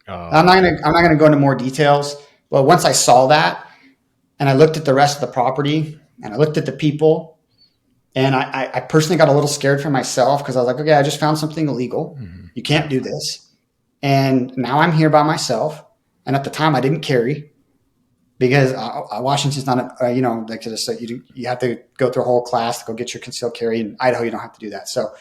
Oh. I'm not gonna go into more details. But once I saw that and I looked at the rest of the property and I looked at the people, and I personally got a little scared for myself because I was like, okay, I just found something illegal. Mm-hmm. You can't do this. And now I'm here by myself. And at the time I didn't carry because Washington's not, like just you have to go through a whole class to go get your concealed carry. In Idaho, you don't have to do that. So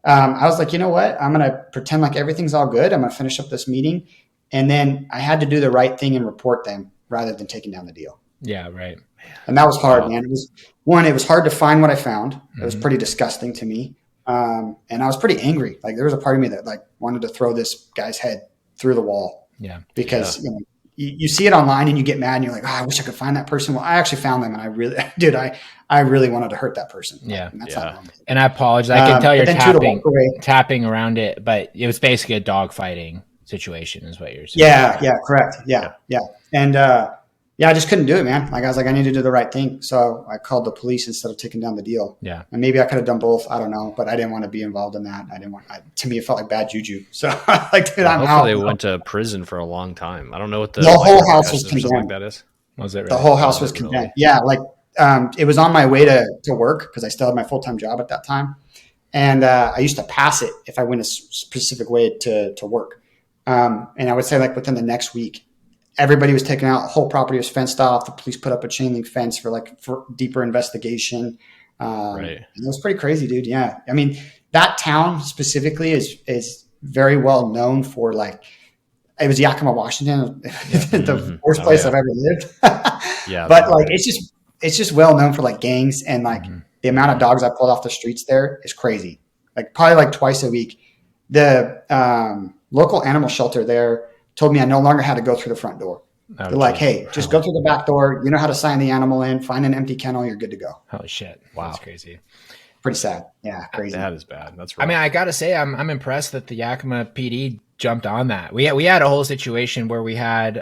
I was like, you know what? I'm going to pretend like everything's all good. I'm going to finish up this meeting. And then I had to do the right thing and report them rather than taking down the deal. Yeah, right. And that was hard, man. It was hard to find what I found. It was pretty disgusting to me. And I was pretty angry. Like there was a part of me that like wanted to throw this guy's head through the wall. Yeah. Because you see it online and you get mad and you're like, I wish I could find that person. Well, I actually found them and I really wanted to hurt that person. Yeah. And that's not normal. And I apologize. I can tell you're tapping around it, but it was basically a dog fighting situation is what you're saying. Yeah, correct. Yeah. And I just couldn't do it, man. Like I was like, I need to do the right thing. So I called the police instead of taking down the deal. Yeah. And maybe I could have done both. I don't know, but I didn't want to be involved in that. To me, it felt like bad juju. So like, dude, I'm out. They went to prison for a long time. I don't know what the whole house was condemned. Like that is. Was it really? The whole house was condemned. Really? Yeah. Like it was on my way to work because I still had my full-time job at that time. And I used to pass it if I went a specific way to work. And I would say like within the next week, everybody was taken out. The whole property was fenced off. The police put up a chain link fence for deeper investigation. Right. It was pretty crazy, dude. Yeah. I mean, that town specifically is very well known for like, it was Yakima, Washington, the worst place I've ever lived. Yeah. But like, it's just well known for like gangs and like the amount of dogs I pulled off the streets there is crazy. Like probably like twice a week. The local animal shelter there told me I no longer had to go through the front door. They're like, hey, just go through the back door. You know how to sign the animal in, find an empty kennel, you're good to go. Holy shit. Wow. That's crazy. Pretty sad. Yeah, crazy. That is bad. That's right. I mean, I got to say, I'm impressed that the Yakima PD jumped on that. We had a whole situation where we had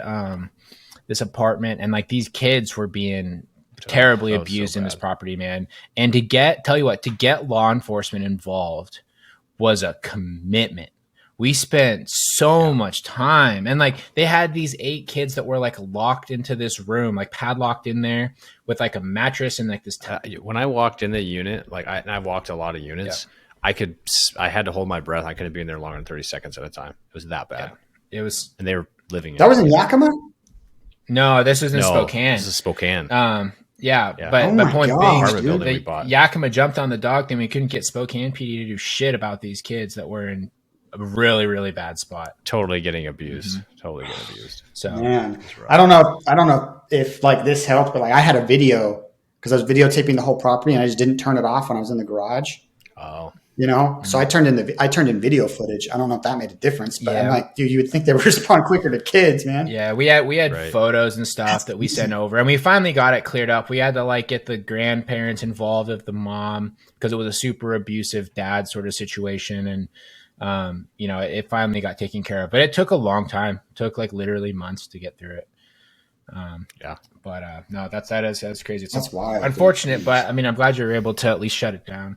this apartment and like these kids were being terribly abused in this property, man. And to get law enforcement involved was a commitment. We spent so much time and like they had these 8 kids that were like locked into this room, like padlocked in there with like a mattress and like this. When I walked in the unit, like I walked a lot of units, I had to hold my breath. I couldn't be in there longer than 30 seconds at a time. It was that bad. Yeah. It was, and they were living. That was in Yakima? No, this was in Spokane. This is Spokane. Yeah. But point being, Yakima jumped on the dog thing. We couldn't get Spokane PD to do shit about these kids that were in a really, really bad spot. Totally getting abused. So man, I don't know if like this helped, but like I had a video because I was videotaping the whole property and I just didn't turn it off when I was in the garage. Oh. you know? So I turned in video footage. I don't know if that made a difference, but I'm Yeah. like, dude, you would think they would respond quicker to kids, man. Yeah, we had Right. photos and stuff that we sent over, and we finally got it cleared up. We had to like get the grandparents involved of the mom because it was a super abusive dad sort of situation, and you know, it finally got taken care of. But it took a long time. It took like literally months to get through it. Yeah. But no, that's crazy. It's That's wild. unfortunate, dude. but I mean, I'm glad you were able to at least shut it down.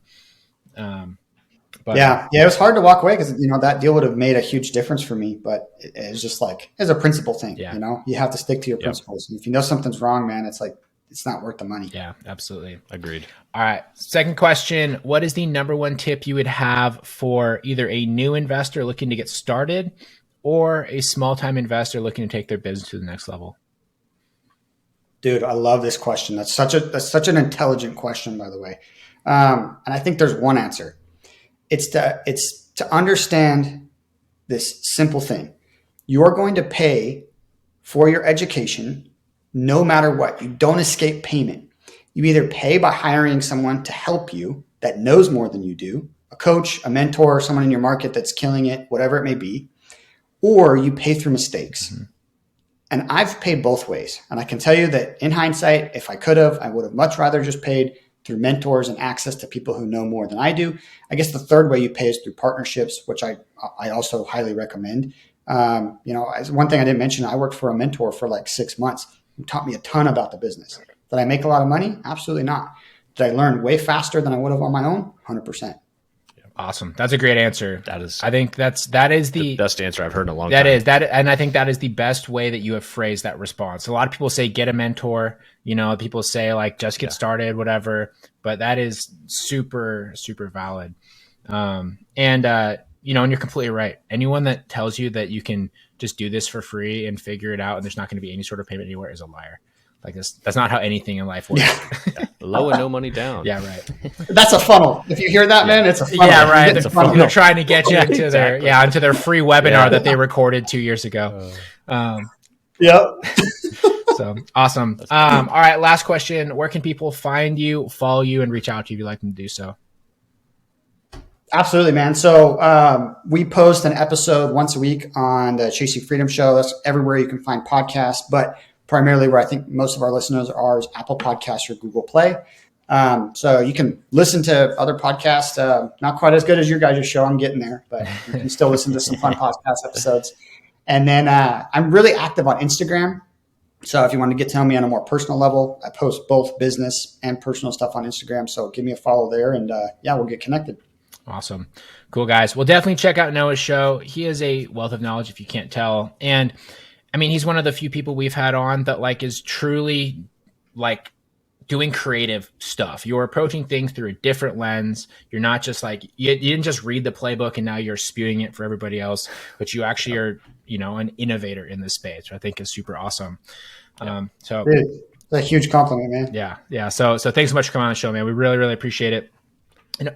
But Yeah, it was hard to walk away because you know that deal would have made a huge difference for me. But it was just like it's a principle thing. Yeah. You know, you have to stick to your principles. And if you know something's wrong, man, it's like it's not worth the money. yeah, absolutely. Agreed. All right. Second question. What is the number one tip you would have for either a new investor looking to get started or a small time investor looking to take their business to the next level? Dude, I love this question. That's such an intelligent question, by the way. And I think there's one answer. It's to understand this simple thing. You're going to pay for your education no matter what. You don't escape payment. You either pay by hiring someone to help you that knows more than you do, a coach, a mentor, someone in your market that's killing it, whatever it may be, or you pay through mistakes. Mm-hmm. And I've paid both ways. And I can tell you that in hindsight, if I could have, I would have much rather just paid through mentors and access to people who know more than I do. I guess the third way you pay is through partnerships, which I also highly recommend. You know, as one thing I didn't mention, I worked for a mentor for like 6 months who taught me a ton about the business. Did I make a lot of money? Absolutely not. Did I learn way faster than I would have on my own? 100%. Awesome. That's a great answer. I think that is the best answer I've heard in a long time. And I think that is the best way that you have phrased that response. A lot of people say get a mentor, you know, people say like just get started, whatever, but that is super, super valid. You know, and you're completely right. Anyone that tells you that you can just do this for free and figure it out and there's not going to be any sort of payment anywhere is a liar. Like this, that's not how anything in life works. Yeah. Low and no money down. Yeah, right. That's a funnel. If you hear that, man, it's a funnel. Yeah, right. They're trying to get you into exactly. their free webinar that they recorded 2 years ago. Yep. So awesome. All right. Last question. Where can people find you, follow you, and reach out to you if you'd like them to do so? Absolutely, man. So we post an episode once a week on the Chasing Freedom show. That's everywhere you can find podcasts, but primarily where I think most of our listeners are is Apple Podcasts or Google Play. So you can listen to other podcasts, not quite as good as your guys' show. I'm getting there, but you can still listen to some fun podcast episodes. And then I'm really active on Instagram. So if you want to get to know me on a more personal level, I post both business and personal stuff on Instagram. So give me a follow there and we'll get connected. Awesome. Cool, guys. Well, definitely check out Noah's show. He is a wealth of knowledge if you can't tell. And I mean, he's one of the few people we've had on that like is truly like doing creative stuff. You're approaching things through a different lens. You're not just like, you didn't just read the playbook and now you're spewing it for everybody else, but you actually are, you know, an innovator in this space, which I think is super awesome. So Dude, it's a huge compliment, man. Yeah. Yeah. So thanks so much for coming on the show, man. We really, really appreciate it.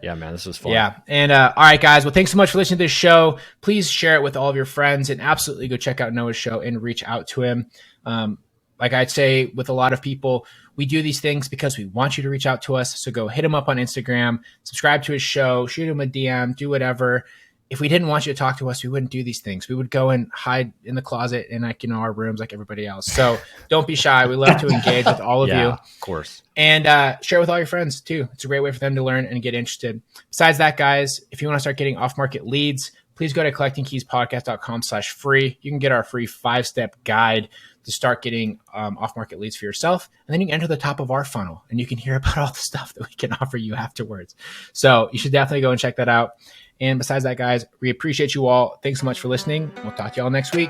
Yeah, man, this was fun. Yeah. And all right, guys. Well, thanks so much for listening to this show. Please share it with all of your friends and absolutely go check out Noah's show and reach out to him. Like I'd say with a lot of people, we do these things because we want you to reach out to us. So go hit him up on Instagram, subscribe to his show, shoot him a DM, do whatever. If we didn't want you to talk to us, we wouldn't do these things. We would go and hide in the closet in like, you know, our rooms like everybody else. So don't be shy. We love to engage with all of you. Of course. And share with all your friends too. It's a great way for them to learn and get interested. Besides that, guys, if you want to start getting off-market leads, please go to collectingkeyspodcast.com/free. You can get our free 5-step guide to start getting off-market leads for yourself. And then you can enter the top of our funnel and you can hear about all the stuff that we can offer you afterwards. So you should definitely go and check that out. And besides that, guys, we appreciate you all. Thanks so much for listening. We'll talk to you all next week.